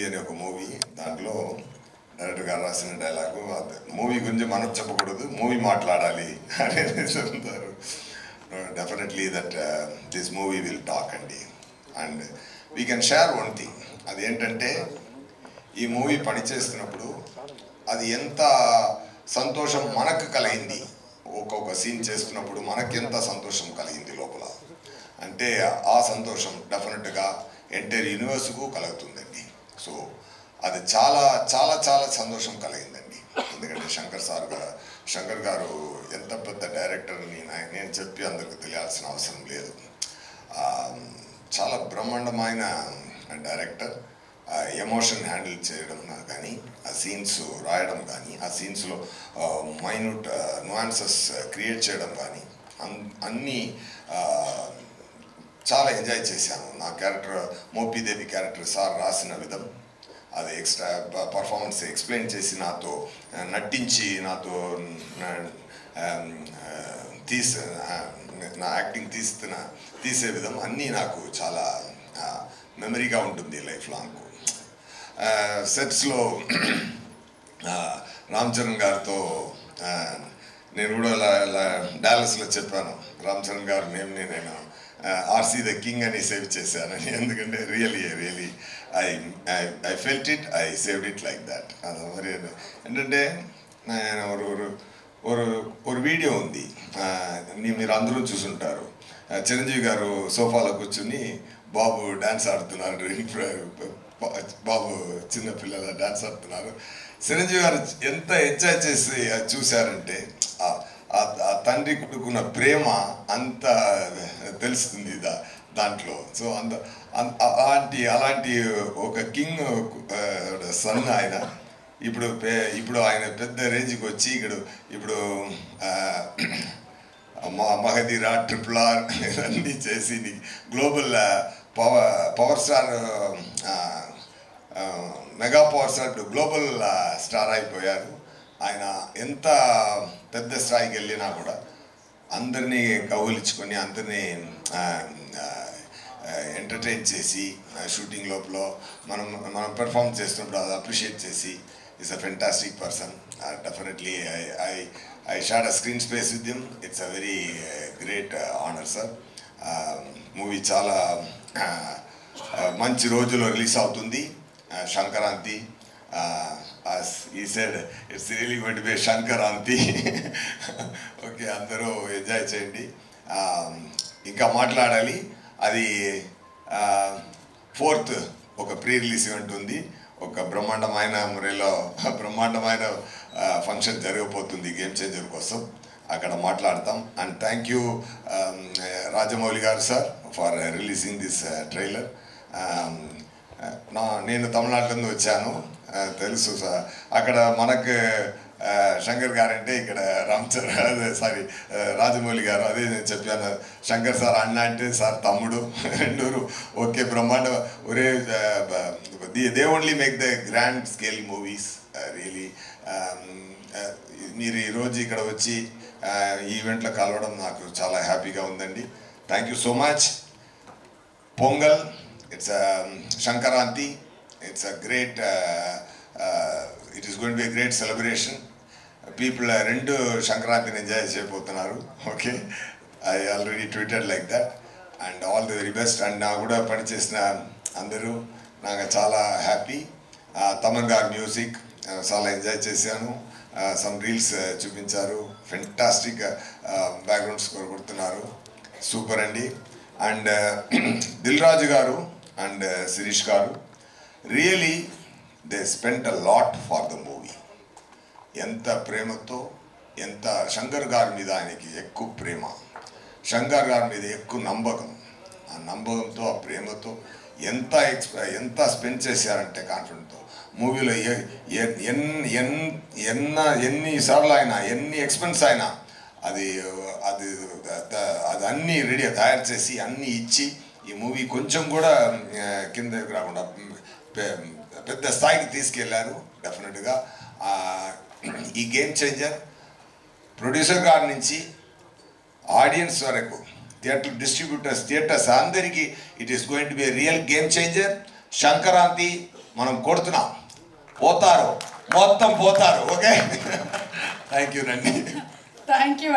అని ఒక మూవీ, దాంట్లో డైరెక్టర్ గారు రాసిన డైలాగు, మూవీ గురించి మనం చెప్పకూడదు, మూవీ మాట్లాడాలి అనేది చెప్తారు. Definitely that this movie will talk అండి. And we can share one thing, అదేంటంటే ఈ మూవీ పనిచేస్తున్నప్పుడు అది ఎంత సంతోషం మనకు కలిగింది, ఒక్కొక్క సీన్ చేస్తున్నప్పుడు మనకి ఎంత సంతోషం కలిగింది లోపల అంటే ఆ సంతోషం డెఫినెట్గా ఎంటైర్ యూనివర్స్కు కలుగుతుందండి. సో అది చాలా చాలా చాలా సంతోషం కలిగిందండి. ఎందుకంటే శంకర్ గారు ఎంత పెద్ద డైరెక్టర్ని నేను చెప్పి అందరికి తెలియాల్సిన అవసరం లేదు. చాలా బ్రహ్మాండమైన డైరెక్టర్. ఎమోషన్ హ్యాండిల్ చేయడం కానీ, ఆ సీన్స్ రాయడం కానీ, ఆ సీన్స్లో మైన్యూట్ నువాన్సెస్ క్రియేట్ చేయడం కానీ అన్నీ చాలా ఎంజాయ్ చేశాను. నా క్యారెక్టర్ మోపీదేవి క్యారెక్టర్ సార్ రాసిన విధం, అది ఎక్స్ట్రా పర్ఫార్మెన్స్ ఎక్స్ప్లెయిన్ చేసి నాతో నటించి నాతో నా యాక్టింగ్ తీసే విధం అన్నీ నాకు చాలా మెమరీగా ఉంటుంది లైఫ్ లాంగ్. సెట్స్లో రామ్ చరణ్ గారితో నేను కూడా డాలస్లో చెప్పాను, రామ్ చరణ్ గారు నేమ్ని నేను ఆర్సీ ద కింగ్ అని సేవ్ చేశానని. ఎందుకంటే really I felt it, I saved it like that. అది మరి ఏంటంటే ఒక వీడియో ఉంది, మీరు అందరూ చూసుంటారు. చిరంజీవి గారు సోఫాలో కూర్చుని బాబు డ్యాన్స్ ఆడుతున్నారు, బాబు చిన్నపిల్లల డ్యాన్స్ ఆడుతున్నారు. చిరంజీవి గారు ఎంత ఎంజాయ్ చేసి చూశారంటే ఆ తండ్రి కొడుకున్న ప్రేమ అంత తెలుస్తుంది దాంట్లో. సో అలాంటి ఒక కింగ్ సన్ ఆయన. ఇప్పుడు ఆయన పెద్ద రేంజ్కి వచ్చి ఇప్పుడు మహదీరా, RRR అన్నీ చేసి global power star, mega power star, ఇప్పుడు గ్లోబల్ స్టార్ అయిపోయారు. ఆయన ఎంత పెద్ద స్థాయికి వెళ్ళినా కూడా అందరినీ కౌలించుకొని అందరినీ ఎంటర్టైన్ చేసి షూటింగ్ లోపల మనం పెర్ఫామ్ చేస్తున్నప్పుడు అది అప్రిషియేట్ చేసి is a fantastic person. Definitely I shared a screen space with him. It's a very great honor, sir. Movie చాలా మంచి రోజులో రిలీజ్ అవుతుంది. Sankranti, as he said, it's really going to be Sankranti. Okay, అందరూ enjoy చేయండి. ఇంకా మాట్లాడాలి. అది 4th ఒక ప్రీ రిలీజ్ ఈవెంట్ ఉంది. ఒక బ్రహ్మాండమైన మురేలో బ్రహ్మాండమైన ఫంక్షన్ జరగబోతుంది గేమ్ చేంజర్ కోసం, అక్కడ మాట్లాడతాం. అండ్ థ్యాంక్ యూ రాజమౌళి గారు sir for releasing this trailer. నేను తమిళనాడు నుండి వచ్చాను, తెలుసు సార్. అక్కడ మనకు శంకర్ గారు అంటే ఇక్కడ రాజమౌళి గారు, అదే నేను చెప్పాను. శంకర్ సార్ అన్న అంటే సార్ తమ్ముడు, రెండూరు ఓకే బ్రహ్మాండ. ఒరే they only make the grand scale movies really. మీరు ఈరోజు ఇక్కడ వచ్చి ఈవెంట్లో కలవడం నాకు చాలా హ్యాపీగా ఉందండి. Thank you so much. Pongal, it's Sankranti, it's a great, it is going to be a great celebration. People రెండు సంక్రాంతిని ఎంజాయ్ చేయబోతున్నారు. Okay, I already tweeted like that. And all the very best. And నా కూడా పనిచేసిన అందరూ నాకు చాలా హ్యాపీ. తమన్ గారి మ్యూజిక్ చాలా ఎంజాయ్ చేశాను. సమ్ రీల్స్ చూపించారు, ఫెంటాస్టిక్ బ్యాక్గ్రౌండ్ స్కోర్ కొడుతున్నారు, సూపర్ అండి. అండ్ దిల్ రాజు గారు అండ్ శిరీష్ గారు really they spent a lot for the movie. ఎంత ప్రేమతో, ఎంత శంకర్ గారి మీద ఆయనకి ఎక్కువ ప్రేమ, శంకర్ గారి మీద ఎక్కువ నమ్మకం. ఆ నమ్మకంతో, ఆ ప్రేమతో ఎంత స్పెండ్ చేశారంటే కాన్ఫిడెంట్తో. మూవీలో ఎన్నిసార్లు అయినా, ఎన్ని ఎక్స్పెన్స్ అయినా అది అన్నీ రెడీ తయారు చేసి అన్నీ ఇచ్చి ఈ మూవీ కొంచెం కూడా కిందకి రాకుండా పెద్ద స్థాయికి తీసుకెళ్లారు. డెఫినెట్గా ఈ గేమ్ చేంజర్ ప్రొడ్యూసర్ గారి నుంచి ఆడియన్స్ వరకు, థియేటర్ డిస్ట్రిబ్యూటర్స్, థియేటర్స్ అందరికీ it is going to be real game changer. Sankranti మనం కొడుతున్నాం, పోతారు, మొత్తం పోతారు. ఓకే, థ్యాంక్ యూ రండి. Thank you.